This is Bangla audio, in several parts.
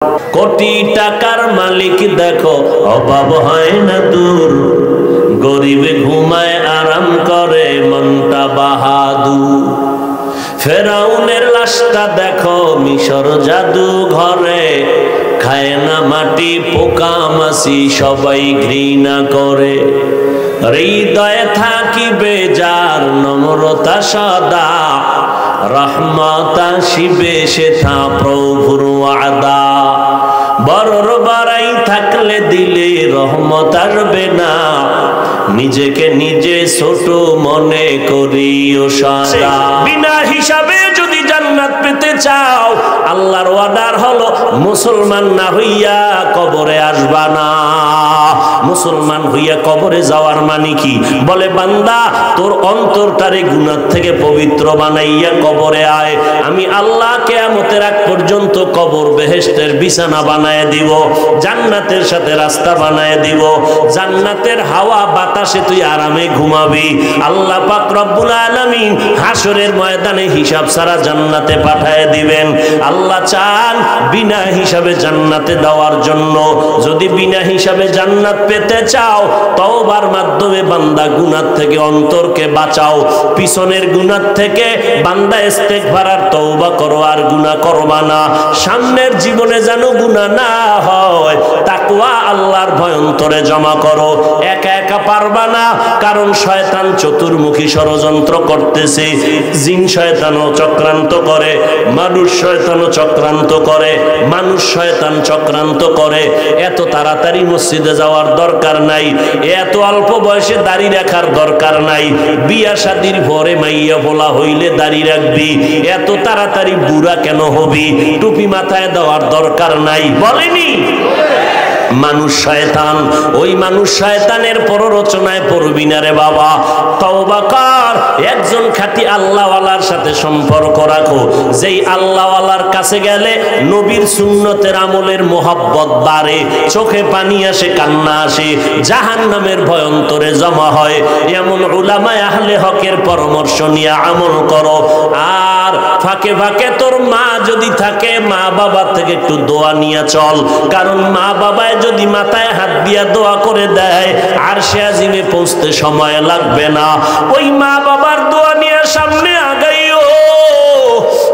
কোটি টাকার মালিক দেখো অভাব হয় না দূর, গরিবে ঘুমায় আরাম করে মনটা বাহাদুর। ফেরাউনের লাশটা দেখো মিশর জাদু ঘরে, খায় না মাটি পোকা মাছি সবাই ঘৃণা করে। হৃদয়ে থাকিবে যার নম্রতা সদা, রহমত আসিবে সেথা প্রভুর ওয়াদা। বড়র বাড়াই থাকলে দিলে রহমত আসবে না, নিজেকে নিজে ছোট মনে করিও সদা। বিনা হিসাবে যদি জান্নাত পেতে চাও, আল্লাহর ওয়াদার হলো মুসলমান না হইয়া কবরে আসবা না। মুসলমান হইয়া কবরে যাওয়ার মানে কি? বলে বান্দা তোর অন্তরটারে গুনাহ থেকে পবিত্র বানাইয়া কবরে আয়, আমি আল্লাহ কিয়ামতের আগ পর্যন্ত কবর বেহেশতের বিছানা বানায় দিব, জান্নাতের সাথে রাস্তা বানায় দিব, জান্নাতের হাওয়া বাতাসে তুই আরামে ঘুমাবি। আল্লাহ পাক রব্বুল আলামিন হাসরের ময়দানে হিসাব ছাড়া জান্নাতে পাঠায় দিবেন। আল্লাহ চান বিনা হিসাবে জান্নাতে দেওয়ার জন্য। যদি বিনা হিসাবে জান্নাত পেতে চাও, তওবার মাধ্যমে বান্দা গুনাহ থেকে অন্তরকে বাঁচাও। পিছনের গুনাহ থেকে বান্দা ইস্তেগফার আর তওবা করো, আর গুনাহ করবা না। সামনের জীবনে যেন গুনাহ না হয়, তাকওয়া আল্লাহর ভয় অন্তরে জমা করো। একা একা পারবা না, কারণ শয়তান চতুর্মুখী ষড়যন্ত্র করতেছে। জিন শয়তানও চক্রান্ত করে, মানুষ শয়তানও চক্রান্ত করে, মানুষ শয়তান চক্রান্ত করে। এত তাড়াতাড়ি মসজিদে যাওয়ার দরকার নাই, এত অল্প বয়সে দাড়ি রাখার দরকার নাই। বিয়া শাদির পরে মাইয়া বলা হইলে দাড়ি রাখবি, এত তাড়াতাড়ি বুড়া কেন হবি? টুপি মাথায় দেওয়ার দরকার নাই, বলেনি? মানুষ শয়তান, ওই মানুষ শয়তানের প্ররোচনায় পড়বি না রে বাবা। তওবা কর, একজন খাঁটি আল্লাহওয়ালার সাথে সম্পর্ক রাখো। যেই আল্লাহওয়ালার কাছে গেলে নবীর সুন্নতের আমলের মোহাব্বত বাড়ে, চোখে পানি আসে, কান্না আসে, জাহান্নামের ভয় অন্তরে জমা হয়। এমন উলামায়ে আহলে হকের পরামর্শ নিয়ে আমল করো। আর ফাঁকে ফাঁকে তোর মা যদি থাকে, মা বাবা থেকে একটু দোয়া নিয়ে চল, কারণ মা বাবায় যদি মাথায় হাত দিয়া দোয়া করে দেয়, আরশে আজিমে পৌঁছতে সময় লাগবে না। ওই মা বাবার দোয়া নিয়ে সামনে আগাইও।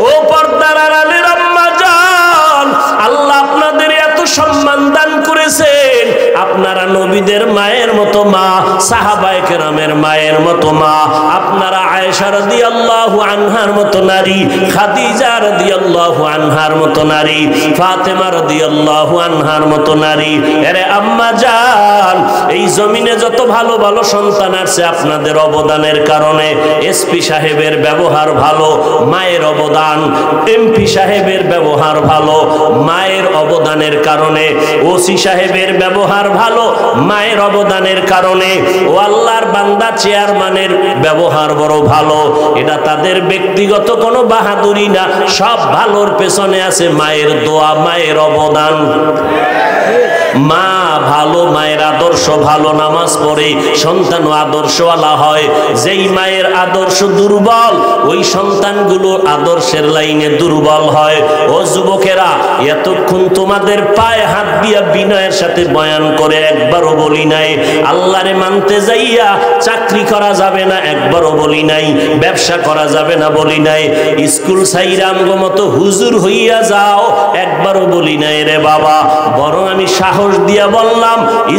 ও পর্দার আড়ালের আম্মা জান, আল্লাহ আপনাদের এত সম্মান দান করেছেন, আপনারা নবীদের মায়ের মতো মা, সাহাবায়ে কেরামের মায়ের মতো মা, আপনারা আয়েশা রাদিয়াল্লাহু আনহার মতো নারী, খাদিজা রাদিয়াল্লাহু আনহার মতো নারী, ফাতেমা রাদিয়াল্লাহু আনহার মতো নারী। আরে আম্মা জান, এই জমিনে যত ভালো ভালো সন্তান আছে আপনাদের অবদানের কারণে। এসপি সাহেবের ব্যবহার ভালো, মায়ের অবদান। এমপি সাহেবের ব্যবহার ভালো, মায়ের অবদানের কারণে। ওসি সাহেবের ব্যবহার ভালো, মায়ের অবদানের কারণে। ও আল্লাহর বান্দা, চেয়ারম্যানের ব্যবহার বড় ভালো। এটা তাদের ব্যক্তিগত কোনো বাহাদুরি না, সব ভালোর পেছনে আছে মায়ের দোয়া, মায়ের অবদান। মা ভালো, মায়ের আদর্শ ভালো, নামাজ পড়ে সন্তানও আদর্শওয়ালা হয়। যেই মায়ের আদর্শ দুর্বল, ওই সন্তানগুলো আদর্শের লাইনে দুর্বল হয়। ও যুবকেরা, এতক্ষণ তোমাদের পায়ে হাত দিয়া বিনয়ের সাথে বয়ান করে একবারও বলি নাই আল্লাহরে মানতে যাইয়া চাকরি করা যাবে না, একবারও বলি নাই ব্যবসা করা যাবে না, বলি নাই স্কুল সাইরা আমগো মতো হুজুর হইয়া যাও, একবারও বলি নাই রে বাবা। বরং আমি সাহস দিয়া বললাম,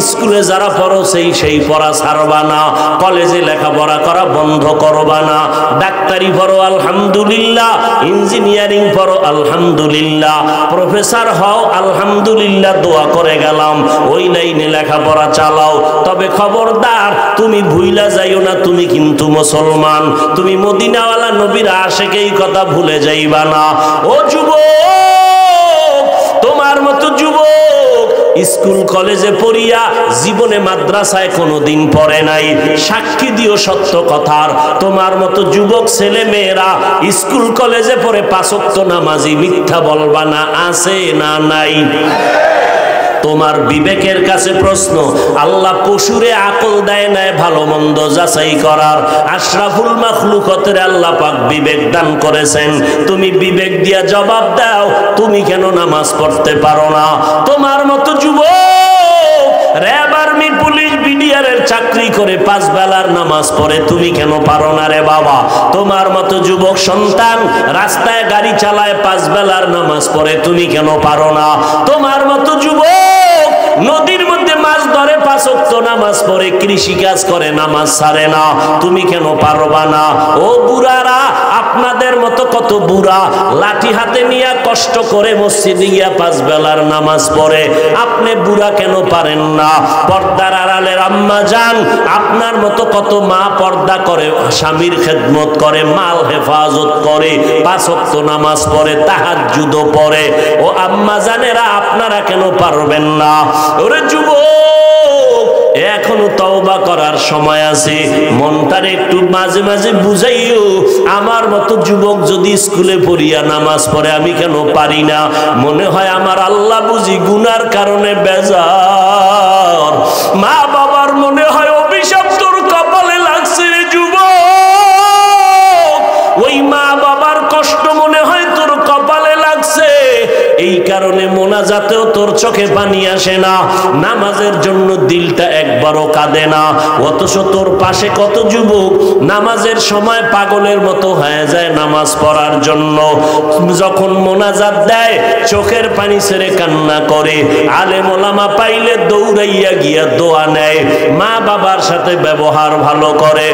স্কুলে যারা পড়ো সেই পড়া ছাড়বা না, কলেজে লেখাপড়া করা বন্ধ করবা না। ডাক্তারি পড়ো আলহামদুলিল্লাহ, ইঞ্জিনিয়ারিং পড়ো আলহামদুলিল্লাহ, প্রফেসর হও আলহামদুলিল্লাহ, দোয়া করে গেলাম, ওই লাইনে লেখাপড়া চালাও। তবে খবরদার, তুমি ভুইলা যাইও না তুমি কিন্তু মুসলমান। তুমি মদিনাওয়ালা নবীর আশিকেই কথা ভুলে যাইবা না। ও যুবক, তোমার মতো যুবক স্কুল কলেজে পড়িয়া জীবনে মাদ্রাসায় কোনোদিন পড়ে নাই, সাক্ষী দিও সত্য কথার। তোমার মতো যুবক ছেলে মেয়েরা স্কুল কলেজে পড়ে 5 ওয়াক্ত নামাজি, মিথ্যা বলবা না, আছে না নাই? তোমার বিবেকের কাছে প্রশ্ন। আল্লাহ পশুরে আকল দেয় নাই ভালো মন্দ যাচাই করার, আশরাফুল মাখলুকাতের আল্লাহ পাক বিবেক দান করেছেন। তুমি বিবেক দিয়া জবাব দাও, তুমি কেন নামাজ পড়তে পারো না? তোমার মতো যুবক র‍্যাব, আর্মি, পুলিশ, বিডিআরের চাকরি করে 5 বেলার নামাজ পড়ে, তুমি কেন পারো না রে বাবা? তোমার মতো যুবক সন্তান রাস্তায় গাড়ি চালায় 5 বেলার নামাজ পড়ে, তুমি কেন পারো না? তোমার মতো যুবক নদীর মধ্যে মাছ ধরে 5 ওয়াক্ত নামাজ পড়ে, কৃষি কাজ করে, নামাজ ছাড়ে না, তুমি কেন পারবা না? ও বুড়ারা, আপনাদের মতো কত বুড়া লাঠি হাতে নিয়ে কষ্ট করে মসজিদে গিয়া 5 বেলার নামাজ পড়ে, আপনি বুড়া কেন পারেন না? পর্দার আড়ালের আম্মা জান, আপনার মতো কত মা পর্দা করে, স্বামীর খেদমত করে, মাল হেফাজত করে, 5 ওয়াক্ত নামাজ পড়ে, তাহাজ্জুদও পড়ে। ও আম্মা জানেরা, আপনারা কেন পারবেন না? ওরে যুবক, এখনো তওবা করার সময় আছে। মনটারে একটু মাঝে মাঝে বুঝাইও, আমার মতো যুবক যদি স্কুলে পড়িয়া নামাজ পড়ে, আমি কেন পারি না? মনে হয় আমার আল্লাহ বুঝি গুনার কারণে বেজার। মা বাবার মনে হয় অভিশাপ তোর কপালে লাগছে রে যুবক। ওই মা বাবার কষ্ট মনে হয় তোর কপালে লাগছে, এই কারণে মোনাজাতেও তোর চোখে পানি আসে না, নামাজের জন্য দিলটা একবারও কাঁদে না। অথচ তোর পাশে কত যুবক নামাজের সময় পাগলের মতো হয়ে যায় নামাজ পড়ার জন্য, যখন মোনাজাত দেয় চোখের পানি ছেড়ে কান্না করে, আলেম ওলামা পাইলে দৌড়াইয়া গিয়া দোয়া নেয়, মা বাবার সাথে ব্যবহার ভালো করে।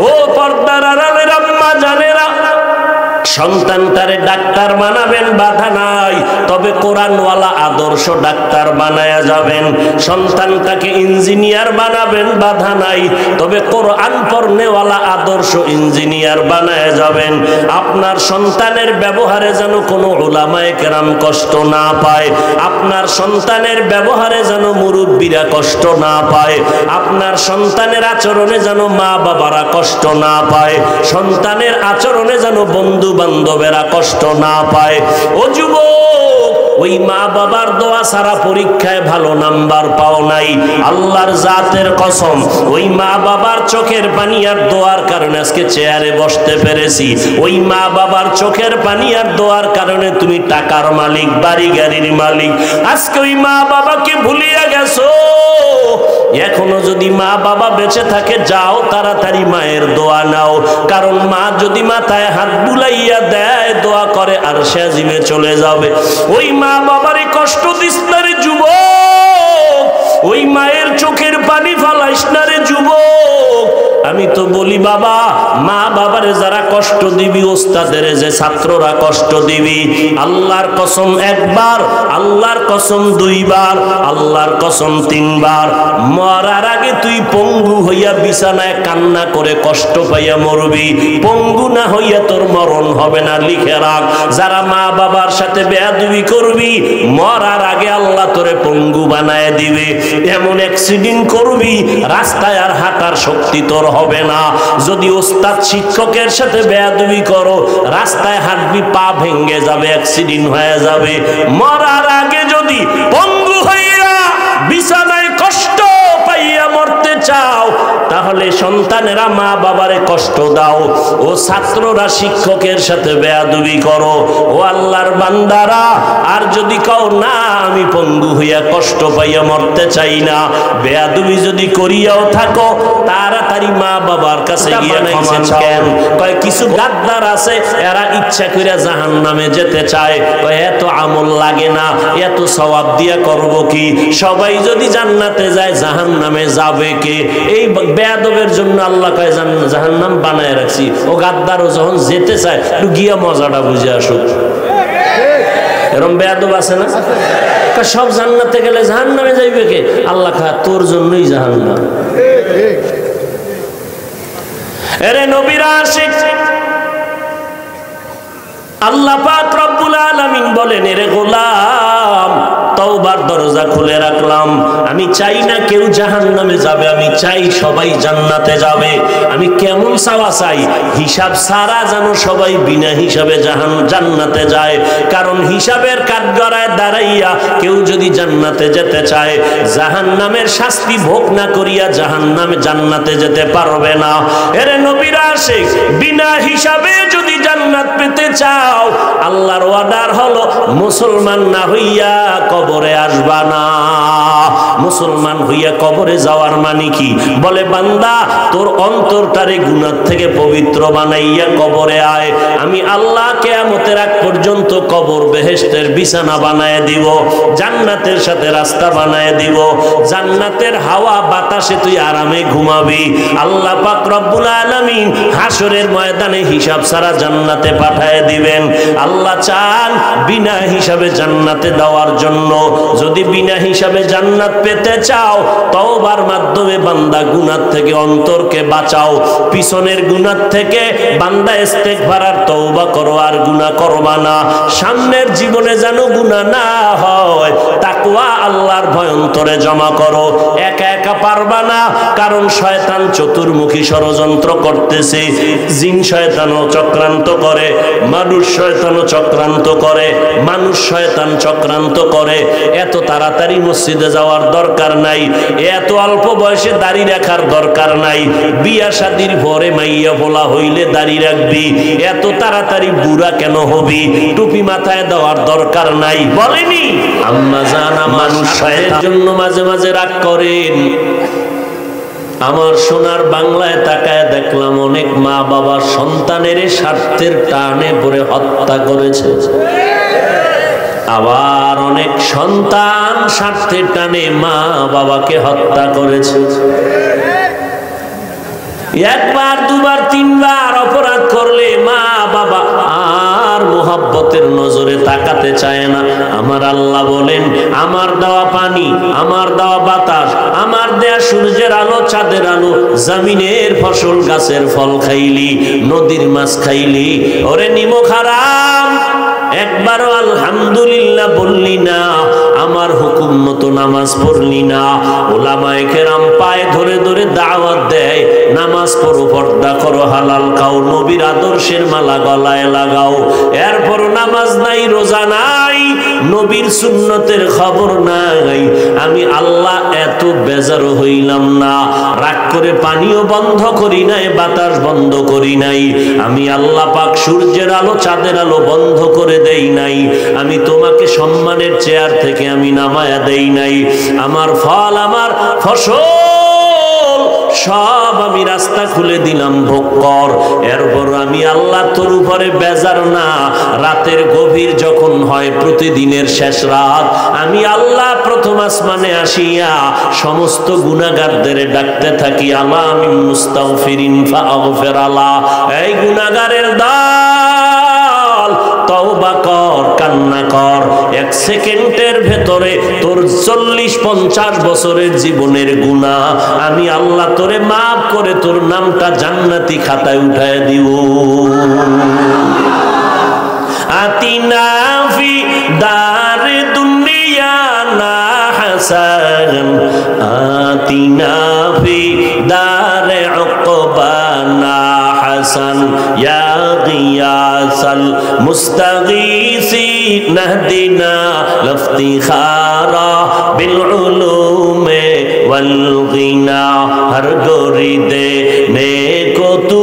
ও পর্দার আড়ালের আম্মা জানেরা, সন্তানটারে ডাক্তার বানাবেন, বাধা নাই, তবে কোরআনওয়ালা আদর্শ ডাক্তার বানায়া যাবেন। সন্তানটাকে ইঞ্জিনিয়ার বানাবেন, বাধা নাই, তবে কোরআন পড়নেওয়ালা আদর্শ ইঞ্জিনিয়ার বানায়া যাবেন। আপনার সন্তানের ব্যবহারে যেন কোনো উলামায়ে কেরাম কষ্ট না পায়, আপনার সন্তানের ব্যবহারে যেন মুরব্বীরা কষ্ট না পায়, আপনার সন্তানের আচরণে যেন মা বাবারা কষ্ট না পায়, সন্তানের আচরণে যেন বন্ধু বান্ধবেরা কষ্ট না পায়। ও যুবক, ওই মা বাবার দোয়া ছাড়া পরীক্ষায় ভালো নাম্বার পাও নাই। আল্লাহর জাতের কসম, ওই মা বাবার চোখের পানি আর দোয়ার কারণে আজকে চেয়ারে বসতে পেরেছি। ওই মা বাবার চোখের পানি আর দোয়ার কারণে তুমি টাকার মালিক, বাড়ি গাড়ির মালিক। আজকে ওই মা বাবাকে ভুলিয়া গেছো। এখনো যদি মা বাবা বেঁচে থাকে, যাও তাড়াতাড়ি মায়ের দোয়া নাও, কারণ মা যদি মাথায় হাত বুলাইয়া দেয়, দোয়া করে আর সে জিমে চলে যাবে। ওই মা বাবারই কষ্ট দিস না রে যুবক, ওই মায়ের চোখের পানি ফালাইস না রে যুবক। আমি তো বলি বাবা, মা বাবারে যারা কষ্ট দিবি, ওস্তাদের যে ছাত্ররা কষ্ট দিবি, আল্লাহর কসম একবার, আল্লাহর কসম 2 বার, আল্লাহর কসম 3 বার, মরার আগে তুই পঙ্গু হইয়া বিছানায় কান্না করে কষ্ট পাইয়া মরবি, পঙ্গু না হইয়া তোর মরণ হবে না। লিখে রাখ, যারা মা বাবার সাথে বেয়াদবি করবি, মরার আগে আল্লাহ তোরে পঙ্গু বানায় দিবে। এমন অ্যাক্সিডেন্ট করবি, রাস্তায় আর হাঁটার শক্তি তোর হবে না। যদি ওস্তাদ শিক্ষকের সাথে বেয়াদবি করো, রাস্তায় হাঁটবি, পা ভেঙে যাবে, অ্যাক্সিডেন্ট হয়ে যাবে। মরার আগে যদি পঙ্গু হইয়া বিছানায় কষ্ট পাইয়া মরতে চাও, তাহলে সন্তানেরা মা বাবারে কষ্ট দাও, ও ছাত্ররা শিক্ষকের সাথে বেয়াদবি করো। ও আল্লাহর বান্দারা, আর যদি কও না আমি পঙ্গু হইয়া কষ্ট পাইয়া মরতে চাই না, বেয়াদবি যদি করিয়াও থাকো, তাড়াতাড়ি মা বাবার কাছে গিয়ে ক্ষমা চাও। কয় কিছু গাদ্দার আছে, এরা ইচ্ছা করে জাহান্নামে যেতে চায়, কয় এত আমল লাগে না, এত সওয়াব দিয়া করব কি? সবাই যদি জান্নাতে যায়, জাহান্নামে যাবে কে? এই বেয়াদবের জন্য আল্লাহ কয় জাহান্নাম বানায় রাখছি। ও গাদ্দারও যখন যেতে চায়, একটু গিয়া মজাটা বুঝে আসুক। এরকম বেয়াদব আছে না? সব জান্নাতে গেলে জাহান্নামে যাইবে কে? আল্লাহ কয় তোর জন্যই জাহান্নাম। এরে নবীরা আশিক, আল্লাহ পাক রব্বুল আলামিন বলেন, এরে গোলাম, তওবা আল্লাহর দরজা খুলে রাখলাম। আমি চাই না কেউ জাহান্নামে যাবে, আমি চাই সবাই জান্নাতে যাবে। আমি কেমন চাওয়া চাই? হিসাব ছাড়া যেন সবাই বিনা হিসাবে জান্নাতে যায়। কারণ হিসাবের কাঠগড়ায় দাঁড়াইয়া কেউ যদি জান্নাতে যেতে চায়, জাহান্নামের শাস্তি ভোগ না করিয়া জান্নাতে যেতে পারবে না। এরে নবীর আশিক, বিনা হিসাবে যদি জান্নাত পেতে চাও, আল্লাহর ওয়াদার হলো মুসলমান না হইয়া কবরে আসবা না। মুসলমান হইয়া কবরে যাওয়ার মানে কি? বলে বান্দা, তোর অন্তরটারে গুনাহ থেকে পবিত্র বানাইয়া কবরে আয়। আমি আল্লাহ কিয়ামতের আগ পর্যন্ত কবর বেহেশতের বিছানা বানায় দিব, জান্নাতের সাথে রাস্তা বানায় দিব, জান্নাতের হাওয়া বাতাসে তুই আরামে ঘুমাবি। আল্লাহ পাক রব্বুল আলামিন হাসরের ময়দানে হিসাব ছাড়া জান্নাতে পাঠায় দিবেন। আল্লাহ চান বিনা হিসাবে জান্নাতে দেওয়ার জন্য। যদি বিনা হিসাবে জান্নাত পেতে চাও, তওবার মাধ্যমে বান্দা গুনাহ থেকে অন্তরকে বাঁচাও। পিছনের গুনাহ থেকে বান্দা ইস্তেগফার আর তওবা করো, আর গুনাহ করবা না। সামনের জীবনে যেন গুনাহ না হয়, তাকওয়া আল্লাহর ভয় অন্তরে জমা করো। একা একা পারবা না, কারণ শয়তান চতুর্মুখী ষড়যন্ত্র করতেছে। জিন শয়তানও চক্রান্ত করে, মানুষ শয়তানও চক্রান্ত করে, মানুষ শয়তান চক্রান্ত করে। এত তাড়াতাড়ি মসজিদে যাওয়ার দরকার নাই, এত অল্প বয়সে দাড়ি রাখার দরকার নাই। বিয়া শাদির পরে মাইয়া বলা হইলে দাড়ি রাখবি, এত তাড়াতাড়ি বুড়া কেন হবি? টুপি মাথায় দেওয়ার দরকার নাই। বলেনি আম্মা জানা মানুষ শয়তানের জন্য মাঝে মাঝে রাগ করেন। আমার সোনার বাংলায় তাকায় দেখলাম অনেক মা বাবা সন্তানের স্বার্থের টানে পড়ে হত্যা করেছে। আবার অনেক সন্তান স্বার্থের টানে মা বাবাকে হত্যা করেছে। একবার দুবার তিনবার অপরাধ করলে মা বাবা আর মোহাব্বতের নজরে তাকাতে চায় না। আমার আল্লাহ বলেন, আমার দেওয়া পানি, আমার দেওয়া বাতাস, আমার দেয়া সূর্যের আলো, চাঁদের আলো, জমিনের ফসল, গাছের ফল খাইলি, নদীর মাছ খাইলি, ওরে নিমক হারাম, একবারও আলহামদুলিল্লাহ বললি না, আমার হুকুম মতো নামাজ পড়লি না। ওলামায়ে কেরাম পায়ে ধরে ধরে দাওয়াত দেয়, নামাজ পড়ো, পর্দা করো, হালাল খাও, নবীর আদর্শের মালা গলায় লাগাও। এরপর নামাজ নাই, রোজা নাই, নবীর সুন্নতের খবর নাই। আমি আল্লাহ এত বেজার হইলাম না, রাগ করে পানিও বন্ধ করি নাই, বাতাস বন্ধ করি নাই। আমি আল্লাহ পাক সূর্যের আলো, চাঁদের আলো বন্ধ করে দেই নাই। আমি তোমাকে সম্মানের চেয়ার থেকে আমি নামায়া দেই নাই। আমার ফল, আমার ফসল সব আমি রাস্তা খুলে দিলাম, ভোগ কর। এরপর আমি আল্লাহ তোর উপরে বেজার না। রাতের গভীর যখন হয়, প্রতিদিনের শেষ রাত, আমি আল্লাহ প্রথম আসমানে আসিয়া সমস্ত গুনাহগারদের ডাকতে থাকি, আলা মিন মুস্তাগফিরিন ফাগফির আলা, এই গুনাহগারের দল তওবা কর, কান্না কর। এক সেকেন্ডের ভেতরে তোর 40-50 বছরের জীবনের গুনাহ আমি আল্লাহ তোরে মাফ করে তোর নামটা জান্নাতি খাতায় উঠায় দিব। আতিনা ফি দারে দুনিয়া না হাসান, আতিনা ফি দারে উকবা না হাসান, ইয়া গিয়াসাল মুস্তাগীসিন নাহদিনা লফতিখারা বিল উলুমে ওয়াল গিনা, হর গরিদে নেকো তু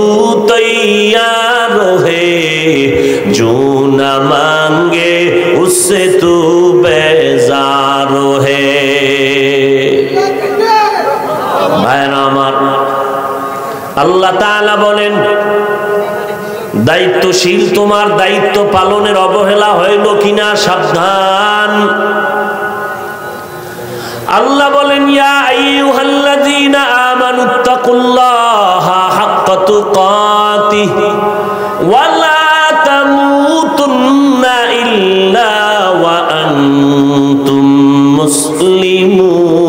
তৈয়ার হে, जो न मांगे उससे तू बेजार है। ভাইরা আমার, আল্লাহ তাআলা বলেন, দায়িত্বশীল তোমার দায়িত্ব পালনের অবহেলা হইল কিনা সাবধান। আল্লাহ বলেন, ইয়া আইয়ুহাল্লাযীনা আমানুত্তাকুল্লাহা হাক্কা তুকাতিহি ওয়া লা তামুতুন্না ইল্লা ওয়া আনতুম মুসলিমুন।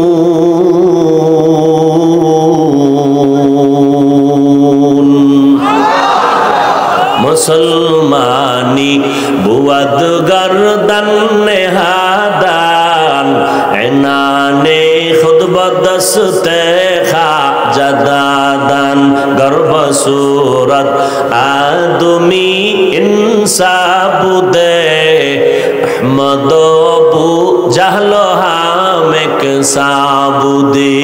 মুসলমানি বুয়াদ গর্দান নেহাদান, এনানে খুদ বদস্তে খা জাদাদান গর্ব সুরত আদমি ইনসাবুদে আহমদ বু জাহলো হামেক সাবুদে।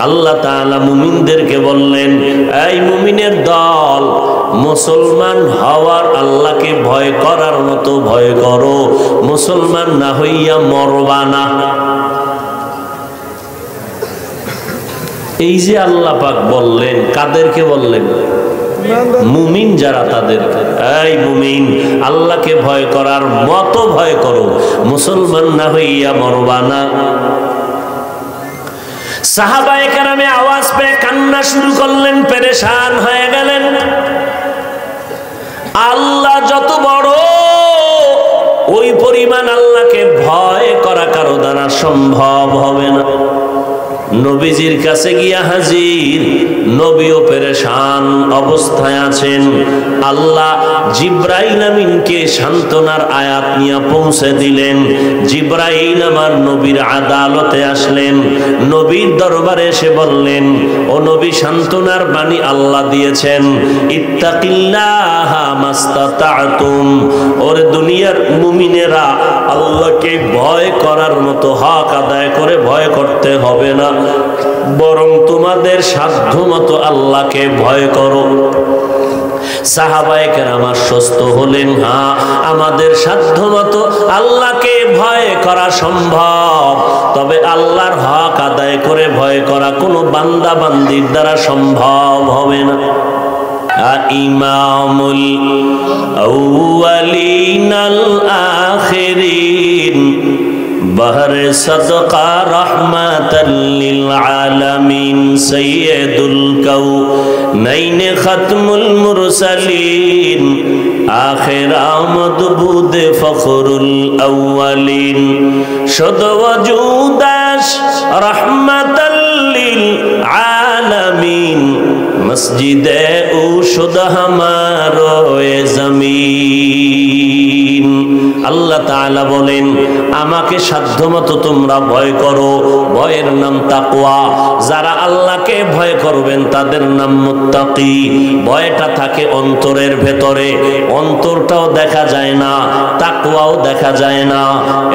আল্লাহ তাআলা মুমিনদেরকে বললেন, এই মুমিনের দল, মুসলমান হওয়ার আল্লাহকে ভয় করার মতো ভয় করো, মুসলমান না হইয়া মরবা না। এই যে আল্লাহ পাক বললেন, কাদেরকে বললেন? মুমিন যারা, তাদেরকে, এই মুমিন আল্লাহকে ভয় করার মতো ভয় করো, মুসলমান না হইয়া মরবা না। সাহাবায়ে কেরামে আওয়াজ পেয়ে কান্না শুরু করলেন, পেরেশান হয়ে গেলেন। আল্লাহ যত বড়, ওই পরিমাণ আল্লাহকে ভয় করা কারো দ্বারা সম্ভব হবে না। নবীজির কাছে গিয়া হাজির, নবীও পেরেশান অবস্থায় আছেন। আল্লাহ জিব্রাইল আমিনকে সান্ত্বনার আয়াত নিয়ে পৌঁছে দিলেন। জিব্রাইল আমার নবীর আদালতে আসলেন, নবীর দরবারে এসে বললেন, ও নবী, সান্ত্বনার বাণী আল্লাহ দিয়েছেন, ইত্তাকিল্লাহা মাস্তাতাতুম। ওরে দুনিয়ার মুমিনেরা, আল্লাহকে ভয় করার মতো হক আদায় করে ভয় করতে হবে না, বরং তোমাদের সাধ্য মতো আল্লাহকে ভয় করো। সাহাবায়ে কেরাম আশ্বস্ত হলেন, হ্যাঁ, আমাদের সাধ্য মতো আল্লাহকে ভয় করা সম্ভব, তবে আল্লাহর হক আদায় করে ভয় করা কোনো বান্দা বান্দির দ্বারা সম্ভব হবে না। ইমামুল আউয়ালিন আল আখিরিন বহরে সদকা রহমাতাল লিল আলামিন সাইয়্যিদুল কাউনাইন খাতমুল মুরসালিন আখির আমদ বুদে ফখরুল আউয়ালিন শুদ ওয়াজুদাস রহমাতাল লিল আলামিন মসজিদে ও শুদ হামারো জমিন। আল্লাহ তাআলা বলেন, আমাকে সাধ্যমতো তোমরা ভয় করো, ভয়ের নাম তাকওয়া। যারা আল্লাহকে ভয় করবেন তাদের নাম মুত্তাকি। ভয়টা থাকে অন্তরের ভেতরে, অন্তরটাও দেখা যায় না, তাকওয়াও দেখা যায় না।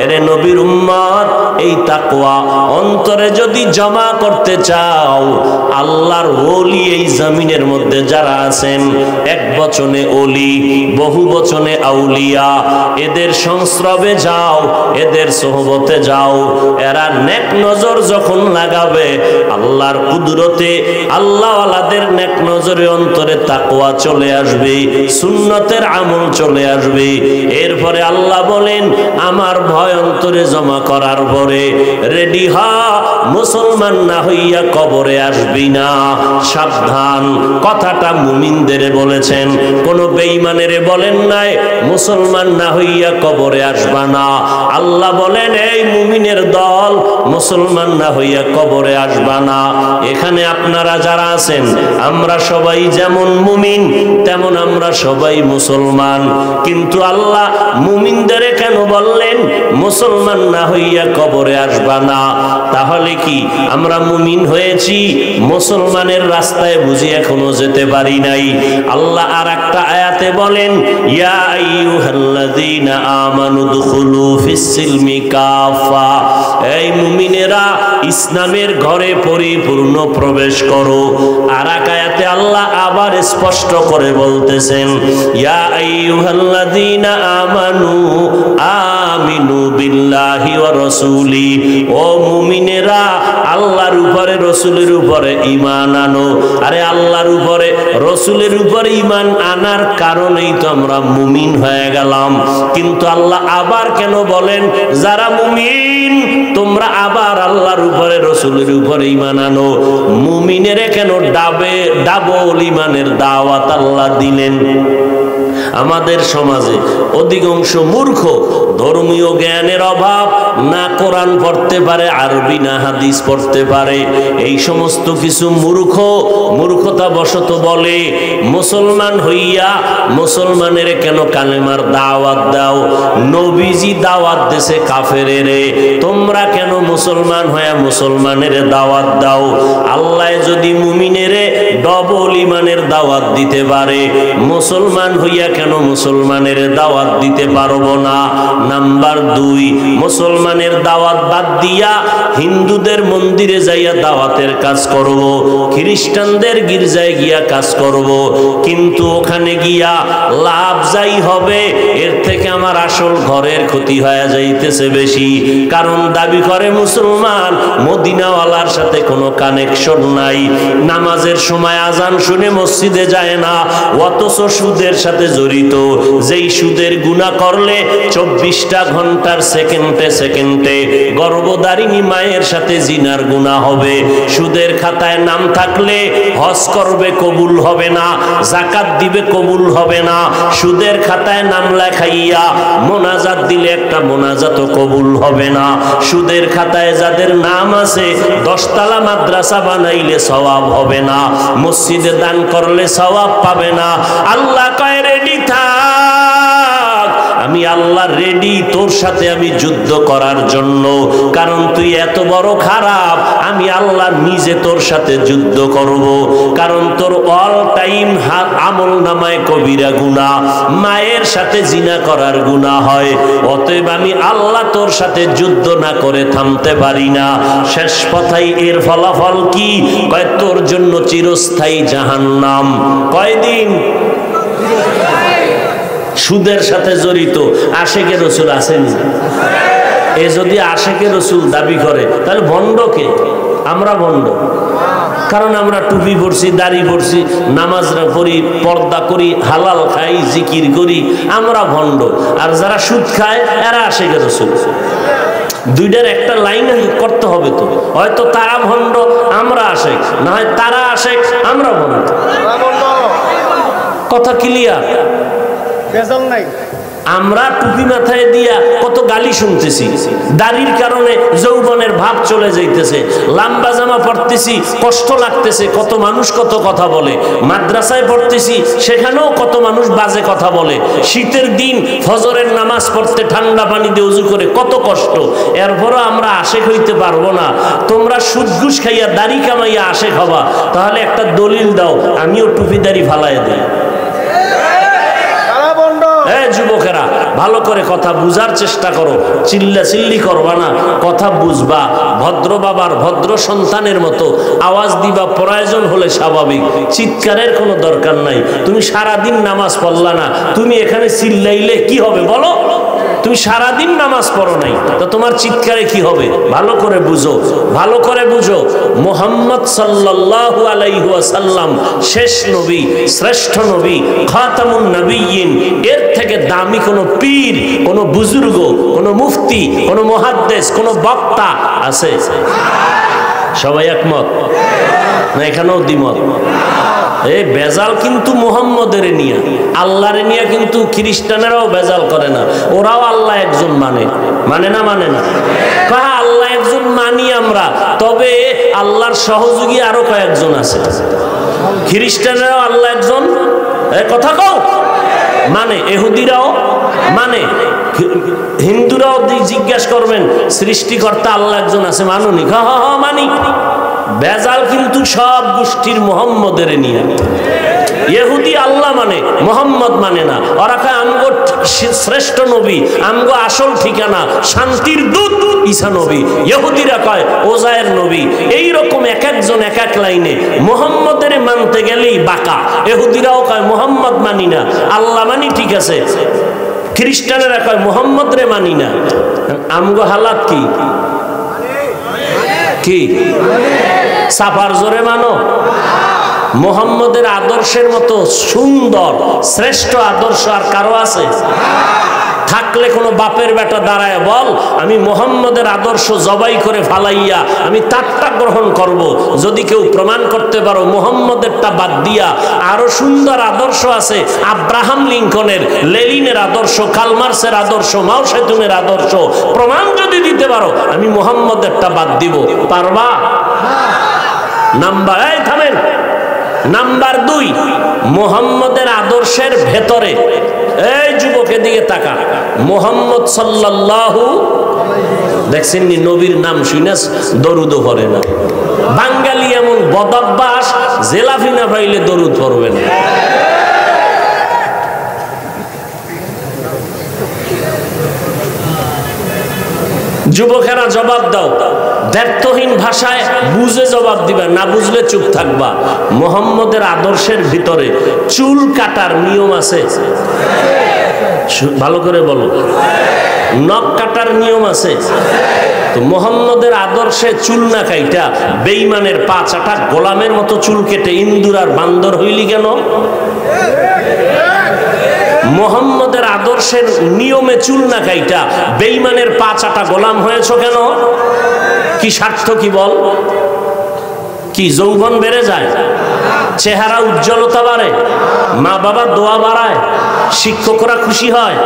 এরে নবীর উম্মত, এই তাকওয়া অন্তরে যদি জমা করতে চাও, আল্লাহর ওলি এই জমিনের মধ্যে যারা আছেন, এক বচনে ওলি, বহু বচনে আউলিয়া, এদের সংস্রবে যাও, এদের সোহবতে যাও। এরা নেক নজর যখন লাগাবে, আল্লাহর কুদরতে আল্লাহওয়ালাদের নেক নজরে অন্তরে তাকওয়া চলে আসবে, সুন্নতের আমল চলে আসবে। এরপরে আল্লাহ বলেন, আমার ভয় অন্তরে জমা করার পরে রেডি হ, মুসলমান না হইয়া কবরে আসবি না। সাবধান, কথাটা মুমিনদের বলেছেন, কোন বেঈমানের বলেন নাই মুসলমান না হইয়া কবরে আসবা না। আল্লাহ বলেন, এই মুমিনের দল, মুসলমান না হইয়া কবরে আসবা না। এখানে আপনারা যারা আছেন, আমরা সবাই যেমন মুমিন, তেমন আমরা সবাই মুসলমান। কিন্তু আল্লাহ মুমিনদের কেন বললেন মুসলমান না হইয়া কবরে আসবা না? তাহলে কি আমরা মুমিন হয়েছি, মুসলমানের রাস্তায় বুঝি এখনো যেতে পারি নাই? আল্লাহ আর একটা আয়াতে বলেন, ইয়া আইয়ুহাল্লাযীনা আমানু দুখুলু ফিস-সিলমি কাফা। এই মুমিনেরা, ইসলামের ঘরে পরিপূর্ণ প্রবেশ করো। আর এক আয়াতে আল্লাহ আবার স্পষ্ট করে বলতেছেন, ইয়া আইয়ুহাল্লাযীনা আমানু আমিনু বিল্লাহি ওয়া রাসূলি। ও মুমিনেরা, আল্লাহর উপরে রসুলের উপরে ঈমান আনো। আরে আল্লাহর উপরে রসুলের উপরে ঈমান আনার কারণেই তো আমরা মুমিন হয়ে গেলাম। কিন্তু আল্লাহ আবার কেন বলেন, যারা মুমিন তোমরা আবার আল্লাহর উপরে রসুলের উপরে ঈমান আনো? মুমিনের কেন ডাবল ঈমানের দাওয়াত আল্লাহ দিলেন? আমাদের সমাজে অধিকাংশ মূর্খ, ধর্মীয় জ্ঞানের অভাব, না কোরআন পড়তে পারে, আরবি না হাদিস পড়তে পারে। এই সমস্ত কিছু মূর্খতা বশত বলে মুসলমান হইয়া মুসলমানের কেন কালেমার দাওয়াত দাও? নবীজি দাওয়াত দেশে কাফেরেরে, তোমরা কেন মুসলমান হইয়া মুসলমানের দাওয়াত দাও? আল্লাহ যদি মুমিনেরে ডবল ইমানের দাওয়াত দিতে পারে, মুসলমান হইয়া কেন মুসলমানের দাওয়াত দিতে পারবো না? নাম্বার 2, মুসলমানের দাওয়াত বাদ দিয়া হিন্দুদের মন্দিরে যাইয়া দাওয়াতের কাজ করব, খ্রিস্টানদের গির্জায় গিয়া কাজ করব, কিন্তু ওখানে গিয়া লাভ যাই হবে এর থেকে আমার আসল ঘরের ক্ষতি হয়ে যাইতেছে বেশি। কারণ দাবি করে মুসলমান, মদিনাওয়ালার সাথে কোনো কানেকশন নাই, নামাজের সময় আজান শুনে মসজিদে যায় না, অথচ সুদের সাথে জড়িত। যেই সুদের গুনাহ করলে 24টা ঘন্টার সেকেন্ডে গর্ভধারিণী মায়ের সাথে জিনার গুনাহ হবে। সুদের খাতায় নাম থাকলে হজ করবে কবুল হবে না, যাকাত দিবে কবুল হবে না। সুদের খাতায় নাম লেখাইয়া মোনাজাত দিলে একটা মোনাজাতও কবুল হবে না। সুদের খাতায় যাদের নাম আছে 10 তলা মাদ্রাসা বানাইলে সওয়াব হবে না, মসজিদে দান করলে সওয়াব পাবে না। আল্লাহ কয় রেডি থাক, আমি আল্লাহ রেডি তোর সাথে আমি যুদ্ধ করার জন্য। কারণ তুই এত বড় খারাপ, আমি আল্লাহ নিজে তোর সাথে যুদ্ধ করব। কারণ তোর অল টাইম আমল নামায় কবিরা গুনাহ, মায়ের সাথে জিনা করার গুনাহ হয়। অতএব আমি আল্লাহ তোর সাথে যুদ্ধ না করে থামতে পারি না। শেষ কথাই এর ফলাফল কি? কয় তোর জন্য চিরস্থায়ী জাহান্নাম। কয়দিন? সুদের সাথে জড়িত আশেকে রসুল আসেনি। এ যদি আশেকে রসুল দাবি করে তাহলে ভণ্ডকে আমরা ভণ্ড। কারণ আমরা টুপি পরছি, দাড়ি পরছি, নামাজ পড়ি, পর্দা করি, হালাল খাই, জিকির করি, আমরা ভণ্ড। আর যারা সুদ খায় এরা আশেকে রসুল। দুইটার একটা লাইন করতে হবে তো, হয়তো তারা ভণ্ড আমরা আশেক, না হয় তারা আশেক আমরা ভণ্ড। কথা ক্লিয়ার? নাই। আমরা টুপি মাথায় দিয়া কত গালি শুনতেছি, দাড়ির কারণে যৌবনের ভাব চলে যাইতেছে, লম্বা জামা পড়তেছি কষ্ট লাগতেছে, কত মানুষ কত কথা বলে, মাদ্রাসায় পড়তেছি সেখানেও কত মানুষ বাজে কথা বলে, শীতের দিন ফজরের নামাজ পড়তে ঠান্ডা পানি দিয়ে উজু করে কত কষ্ট, এরপরও আমরা আশেক হইতে পারবো না। তোমরা সুদ ঘুষ খাইয়া দাড়ি কামাইয়া আশেক হবা, তাহলে একটা দলিল দাও, আমিও টুপি দাড়ি ফালাই দিই। যুবকেরা ভালো করে কথা বুঝার চেষ্টা করো, চিল্লাচিল্লি করবা না, কথা বুঝবা, ভদ্র বাবার ভদ্র সন্তানের মতো আওয়াজ দিবা, প্রয়োজন হলে স্বাভাবিক, চিৎকারের কোনো দরকার নাই। তুমি সারাদিন নামাজ পড়লা না, তুমি এখানে চিল্লাইলে কি হবে বলো? তুমি সারাদিন নামাজ পড়ো নাই, তো তোমার চিৎকারে কি হবে? ভালো করে বুঝো, ভালো করে বুঝো। মুহাম্মদ সাল্লাল্লাহু আলাইহি ওয়াসাল্লাম শেষ নবী, শ্রেষ্ঠ নবী, খাতামুন নবিয়্যিন। এর থেকে দামি কোন পীর, কোন বুজুর্গ, কোন মুফতি, কোন মুহাদ্দিস, কোন বক্তা আছে? সবাই একমত না? এখানেও দ্বিমত। এই বেজাল কিন্তু মুহাম্মদের নিয়ে, আল্লাহর নিয়ে কিন্তু খ্রিস্টানেরাও বেজাল করে না, ওরাও আল্লাহ একজন মানে। মানে না? মানে না? কয় আল্লাহ একজন মানি আমরা, তবে আল্লাহর সহযোগী আরো কয়েকজন আছে। খ্রিস্টানেরাও আল্লাহ একজন, কথা কও, মানে ইহুদিরাও মানে, হিন্দুরাও জিজ্ঞাসা করবেন সৃষ্টিকর্তা আল্লাহ একজন আছে, মানুনি? হ্যাঁ মানি। বেজাল কিন্তু সব গোষ্ঠীর মুহাম্মদের নিয়ে। ইহুদি আল্লাহ মানে, মুহাম্মদ মানে না। ওরা কয় আমগো শ্রেষ্ঠ নবী, আমগো আসল ঠিকানা শান্তির দূত ঈসা নবী। ইহুদিরা কয় ওজায়ের নবী। এইরকম এক একজন এক এক লাইনে। মুহাম্মদের মানতে গেলেই বাঁকা। ইহুদিরাও কয় মুহাম্মদ মানি না, আল্লাহ মানি, ঠিক আছে। খ্রিস্টানেরা কয় মুহাম্মদ রে মানি না। আমগো হালাত কি? কি সাফার জোরে মানো? মুহাম্মদের আদর্শের মতো সুন্দর শ্রেষ্ঠ আদর্শ আর কারো আছে? থাকলে কোনো বাপের বেটা দাঁড়ায় বল, আমি মুহাম্মদের আদর্শ জবাই করে ফালাইয়া আমি তারটা গ্রহণ করব। যদি কেউ প্রমাণ করতে পারো মুহাম্মদেরটা বাদ দিয়া আরো সুন্দর আদর্শ আছে, আব্রাহাম লিঙ্কনের, লেনিনের আদর্শ, কালমার্সের আদর্শ, মাও সেতুংয়ের আদর্শ, প্রমাণ যদি দিতে পারো আমি মুহাম্মদেরটা বাদ দিব, পারবা? নাম্বার, এই থামেন, নাম্বার 2, মুহাম্মদের আদর্শের ভেতরে, এই যুবকের দিকে তাকা, মুহাম্মদ সাল্লাল্লাহু, দেখছেন নি নবীর নাম শুনে দরুদও পড়ে না। বাঙালি এমন বদভ্যাস, জেলাফি না পাইলে দরুদ পড়বে না। যুবকেরা জবাব দাও, দ্ব্যর্থহীন ভাষায় বুঝে জবাব দিবা, না বুঝলে চুপ থাকবা। মুহাম্মদের আদর্শের ভিতরে চুল কাটার নিয়ম আছে? ভালো করে বলো। নখ কাটার নিয়ম আছে? তো মুহাম্মদের আদর্শে চুল না কাইটা বেঈমানের পা চাটা গোলামের মতো চুল কেটে ইন্দুর আর বান্দর হইলি কেন? মুহাম্মদের আদর্শের নিয়মে চুল না কাইটা বেঈমানের পা চাটা গোলাম হয়েছ কেন? কি স্বার্থ, কি বল? কি যৌবন বেড়ে যায়? চেহারা উজ্জ্বলতা বাড়ে? মা বাবার দোয়া বাড়ায়? শিক্ষকরা খুশি হয়?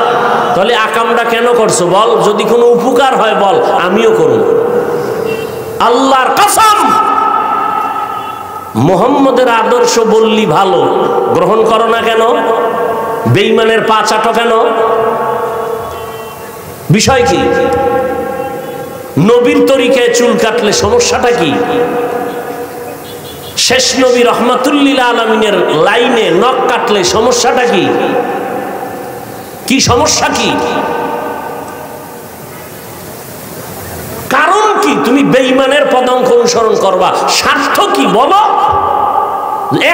তাহলে আকামটা কেন করছো বল? যদি কোনো উপকার হয় বল, আমিও করব। আল্লাহর কসম, মুহাম্মদের আদর্শ বললি ভালো, গ্রহণ করো না কেন? বেঈমানের পা চাটো কেন? বিষয় কি? নবীর তরিকায় চুল কাটলে সমস্যাটা কি? শেষ নবী রহমাতুল্লিল আলামিনের লাইনে নখ কাটলে সমস্যাটা কি? কি সমস্যা কি? কারণ কি? তুমি বেঈমানের পদাঙ্ক অনুসরণ করবা, স্বার্থ কি বলো?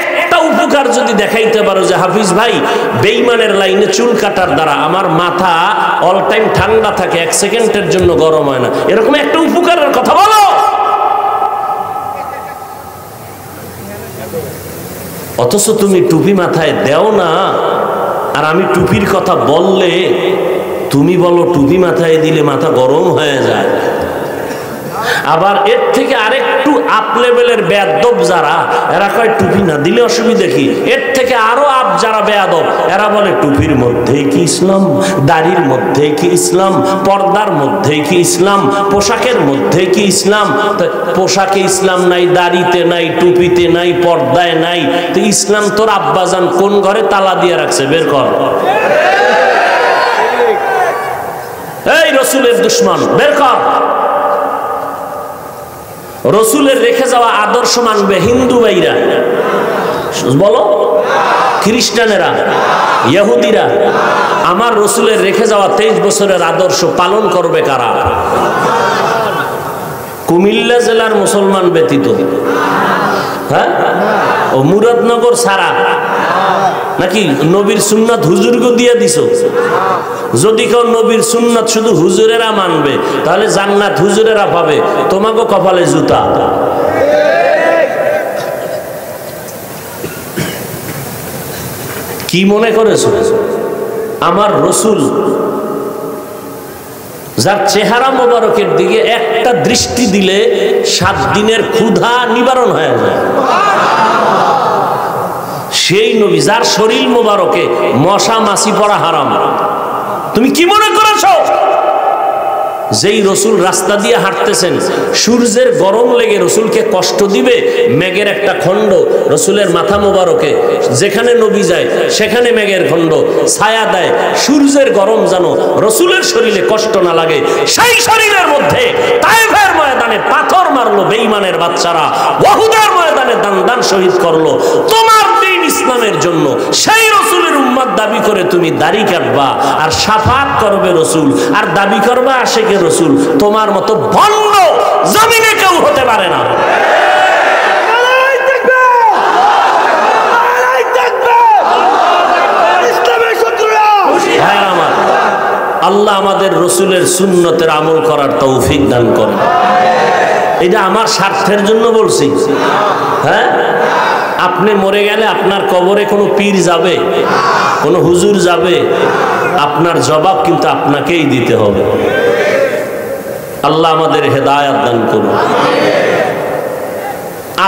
একটা উপকার যদি দেখাইতে পারো যে হাফিজ ভাই বেঈমানের লাইনে চুল কাটার দ্বারা আমার মাথা অল টাইম ঠান্ডা থাকে, 1 সেকেন্ডের জন্য গরম হয় না, এরকম একটা উপকারের কথা বলো। অথচ তুমি টুপি মাথায় দেও না, আর আমি টুপির কথা বললে তুমি বলো টুপি মাথায় দিলে মাথা গরম হয়ে যায়। আবার এর থেকে আরেকটু আপ লেভেলের বেয়াদব যারা, এরা কয় টুপি না দিলে অসুবিধা কি? এর থেকে আরো আপ যারা বেয়াদব, এরা বলে টুপির মধ্যে কি ইসলাম, দাড়ির মধ্যে কি ইসলাম, পর্দার মধ্যে কি ইসলাম, পোশাকের মধ্যে কি ইসলাম? পোশাকে ইসলাম নাই, দাড়িতে নাই, টুপিতে নাই, পর্দায় নাই, তো ইসলাম তোর আব্বাজান কোন ঘরে তালা দিয়ে রাখছে? বের কর। এই রসুলের দুশ্মন, বের কর। রসুলের রেখে যাওয়া আদর্শ মানবে হিন্দু ভাইরা, বলো, খ্রিস্টানেরা, ইহুদিরা। আমার রসুলের রেখে যাওয়া 23 বছরের আদর্শ পালন করবে কারা? কুমিল্লা জেলার মুসলমান ব্যতীত, হ্যাঁ, ও মুরাদনগর ছাড়া, নাকি নবীর সুন্নাত হুজুরকে দিয়ে দিছ? যদি কেউ নবীর সুন্নাত শুধু হুজুরেরা মানবে তাহলে জান্নাত হুজুরেরা পাবে, তোমাকে কপালে জুতা। কি মনে করেছো আমার রসুল, যার চেহারা মোবারকের দিকে একটা দৃষ্টি দিলে 7 দিনের ক্ষুধা নিবারণ হয়ে যায়, সেই নবী যার শরীর মোবারকে মশা মাছি পড়া হারাম, তুমি কি মনে করেছো? যেই রসুল রাস্তা দিয়ে হাঁটতেছেন, সূর্যের গরম লেগে রসুলকে কষ্ট দিবে, মেঘের একটা খণ্ড রসুলের মাথা মোবারকে, যেখানে নবী যায় সেখানে মেঘের খণ্ড ছায়া দেয়, সূর্যের গরম যেন রসুলের শরীরে কষ্ট না লাগে। সেই শরীরের মধ্যে তায়েফের ময়দানে পাথর মারলো বেঈমানের বাচ্চারা, উহুদের ময়দানে দান শহীদ করলো তোমার দ্বীন ইসলামের জন্য। সেই রসুলের উম্মত দাবি করে তুমি দাড়ি কাটবা আর শাফাত করবে রসুল, আর দাবি করবা আশিকে রসুল। তোমার মতো ভণ্ড জমিনে কেউ হতে পারে না। আল্লাহ আমাদের রসুলের সুন্নতের আমল করার তৌফিক দান করেন। এটা আমার স্বার্থের জন্য বলছি, হ্যাঁ, আপনি মরে গেলে আপনার কবরে কোনো পীর যাবে, কোনো হুজুর যাবে? আপনার জবাব কিন্তু আপনাকেই দিতে হবে। আল্লাহ আমাদের হেদায়েত দান করুন।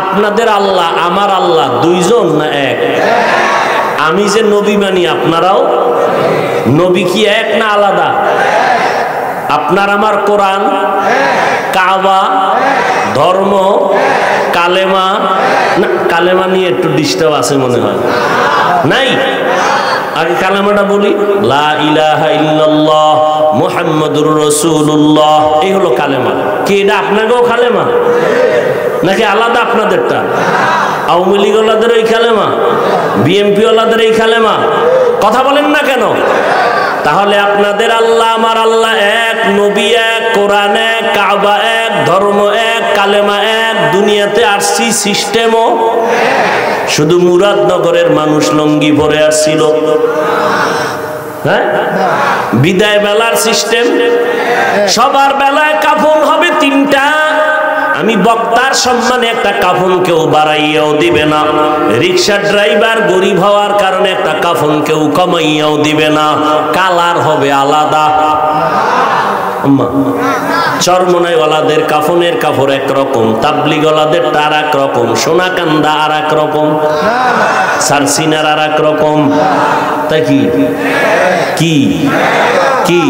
আপনাদের আল্লাহ আমার আল্লাহ দুইজন না এক? আমি যে নবী মানি, আপনারাও নবী কি এক না আলাদা? আপনার আমার কোরআন, কাবা, ধর্ম, কালেমা না? কালেমা নিয়ে একটু ডিস্টার্ব আছে মনে হয়, নাই? আগে কালেমাটা বলি, লা ইলাহা ইল্লাল্লাহ মুহাম্মাদুর রাসূলুল্লাহ, এই হলো কালেমা। কি এটা আপনাকেও কালেমা নাকি আলাদা আপনাদেরটা? আওয়ামী লীগ ওয়ালাদের এই কালেমা, বিএনপি ওয়ালাদের এই কালেমা? কথা বলেন না কেন? তাহলে আপনাদের আল্লাহ আমার আল্লাহ এক, নবী এক, কোরআন এক, কাবা এক, ধর্ম এক, কালেমা এক, দুনিয়াতে আসছি সিস্টেমও। শুধু মুরাদনগরের মানুষ লঙ্গি পরে আসছিল, হ্যাঁ? বিদায় বেলার সিস্টেম, সবার বেলায় কাফন হবে তিনটা। আমি বক্তার সম্মানে একটা কাফন কেউ বাড়াইয়াও দিবে না, রিক্সা ড্রাইভার গরিব হওয়ার কারণে একটা কাফন কেউ কমাইয়াও দিবে না, কালার হবে আলাদা। চরমনাইওয়ালাদের কাফনের কাপড় একরকম, তাবলিগওয়ালাদের আর এক রকম, সোনাকান্দা আর এক রকম, সারসিনার আর এক রকম। তাই কি কি কি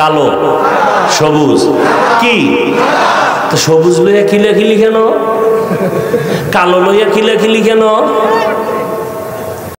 কালো, সবুজ, কি তো সবুজ লইয়া খিলাখিলি কেন? কালো লইয়া খিলাখিলি কেন?